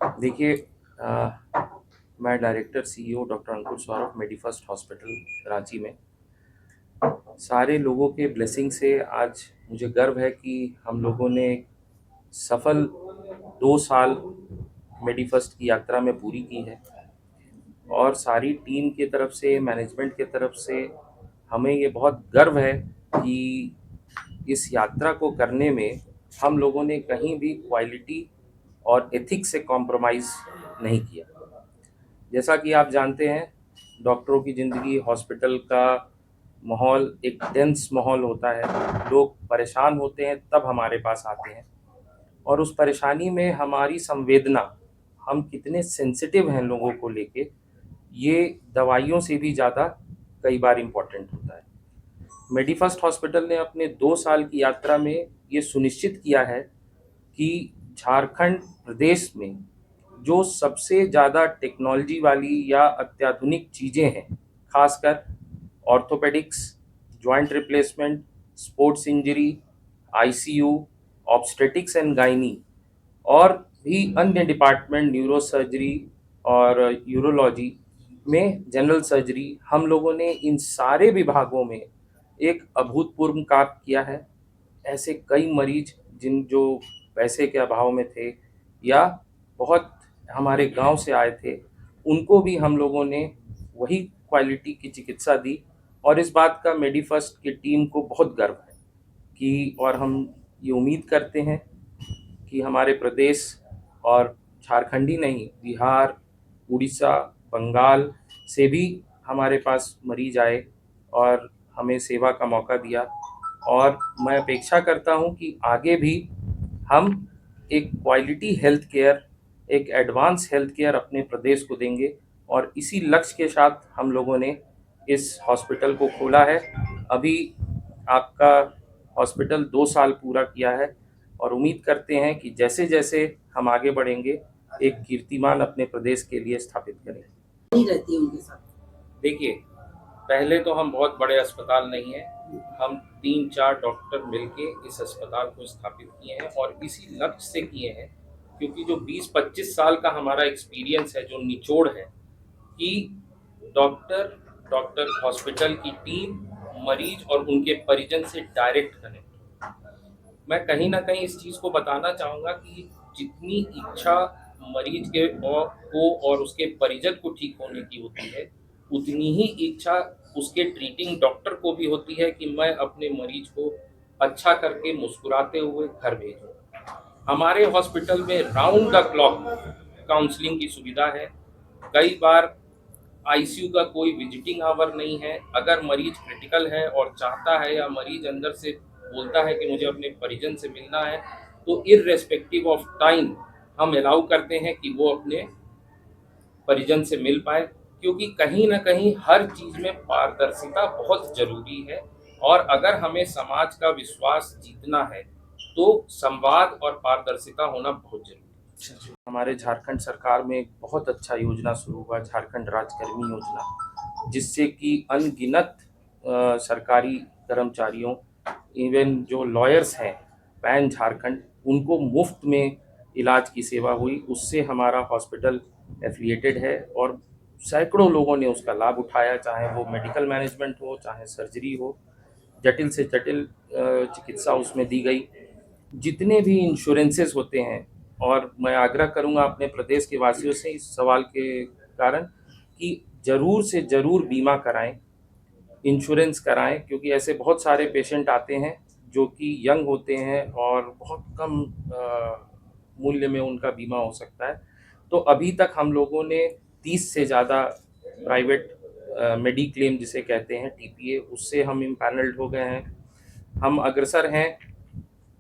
देखिए, मैं director CEO doctor अंकुर Saurabh मेडिफर्स्ट hospital Ranchi में। सारे लोगों के ब्लेसिंग से आज मुझे गर्व है कि हम लोगों ने सफल 2 साल मेडिफर्स्ट की यात्रा में पूरी की है। और सारी टीम की तरफ से, मैनेजमेंट की तरफ से हमें ये बहुत गर्व है कि इस यात्रा को करने में हम लोगों ने कहीं भी क्वालिटी और एथिक्स से कॉम्प्रोमाइज़ नहीं किया। जैसा कि आप जानते हैं, डॉक्टरों की ज़िंदगी, हॉस्पिटल का माहौल एक टेंस माहौल होता है। लोग परेशान होते हैं तब हमारे पास आते हैं, और उस परेशानी में हमारी संवेदना, हम कितने सेंसिटिव हैं लोगों को लेके, ये दवाइयों से भी ज़्यादा कई बार इम्पोर्टेंट होता है। मेडिफर्स्ट हॉस्पिटल ने अपने 2 साल की यात्रा में ये सुनिश्चित किया है कि झारखंड प्रदेश में जो सबसे ज़्यादा टेक्नोलॉजी वाली या अत्याधुनिक चीज़ें हैं, खासकर orthopaedics, joint replacement, sports injury, ICU, obstetrics and gynae, और भी अन्य डिपार्टमेंट, न्यूरो सर्जरी और यूरोलॉजी में जनरल सर्जरी, हम लोगों ने इन सारे विभागों में एक अभूतपूर्व कार्य किया है। ऐसे कई मरीज जिन जो पैसे के अभाव में थे या बहुत हमारे गांव से आए थे, उनको भी हम लोगों ने वही क्वालिटी की चिकित्सा दी। और इस बात का मेडिफर्स्ट की टीम को बहुत गर्व है कि, और हम ये उम्मीद करते हैं कि हमारे प्रदेश और झारखंड ही नहीं, बिहार, उड़ीसा, बंगाल से भी हमारे पास मरीज आए और हमें सेवा का मौका दिया। और मैं अपेक्षा करता हूं कि आगे भी हम एक क्वालिटी हेल्थ केयर, एक एडवांस हेल्थ केयर अपने प्रदेश को देंगे। और इसी लक्ष्य के साथ हम लोगों ने इस हॉस्पिटल को खोला है। अभी आपका हॉस्पिटल 2 साल पूरा किया है, और उम्मीद करते हैं कि जैसे जैसे हम आगे बढ़ेंगे, एक कीर्तिमान अपने प्रदेश के लिए स्थापित करेंगे। नहीं रहती है उनके साथ। देखिए, पहले तो हम बहुत बड़े अस्पताल नहीं हैं, हम 3-4 डॉक्टर मिलके इस अस्पताल को स्थापित किए हैं, और इसी लक्ष्य से किए हैं क्योंकि जो 20-25 साल का हमारा एक्सपीरियंस है, जो निचोड़ है कि डॉक्टर, डॉक्टर हॉस्पिटल की टीम, मरीज और उनके परिजन से डायरेक्ट कनेक्ट। मैं कहीं न कहीं इस चीज़ को बताना चाहूँगा कि जितनी इच्छा मरीज के को और उसके परिजन को ठीक होने की होती है, उतनी ही इच्छा उसके ट्रीटिंग डॉक्टर को भी होती है कि मैं अपने मरीज को अच्छा करके मुस्कुराते हुए घर भेजूँ। हमारे हॉस्पिटल में राउंड द क्लॉक काउंसलिंग की सुविधा है। कई बार आईसीयू का कोई विजिटिंग आवर नहीं है। अगर मरीज क्रिटिकल है और चाहता है, या मरीज अंदर से बोलता है कि मुझे अपने परिजन से मिलना है, तो इर्रेस्पेक्टिव ऑफ टाइम हम अलाउ करते हैं कि वो अपने परिजन से मिल पाए। क्योंकि कहीं न कहीं हर चीज़ में पारदर्शिता बहुत ज़रूरी है, और अगर हमें समाज का विश्वास जीतना है, तो संवाद और पारदर्शिता होना बहुत ज़रूरी है। हमारे झारखंड सरकार में एक बहुत अच्छा योजना शुरू हुआ, झारखंड राजकर्मी योजना, जिससे कि अनगिनत सरकारी कर्मचारियों, इवन जो लॉयर्स हैं पैन झारखंड, उनको मुफ्त में इलाज की सेवा हुई। उससे हमारा हॉस्पिटल एफिलिएटेड है, और सैकड़ों लोगों ने उसका लाभ उठाया, चाहे वो मेडिकल मैनेजमेंट हो, चाहे सर्जरी हो, जटिल से जटिल चिकित्सा उसमें दी गई। जितने भी इंश्योरेंसेस होते हैं, और मैं आग्रह करूंगा अपने प्रदेश के वासियों से इस सवाल के कारण कि ज़रूर से ज़रूर बीमा कराएं, इंश्योरेंस कराएं, क्योंकि ऐसे बहुत सारे पेशेंट आते हैं जो कि यंग होते हैं और बहुत कम मूल्य में उनका बीमा हो सकता है। तो अभी तक हम लोगों ने 30 से ज़्यादा प्राइवेट मेडिक्लेम जिसे कहते हैं, टीपीए, उससे हम इम्पैनल्ड हो गए हैं। हम अग्रसर हैं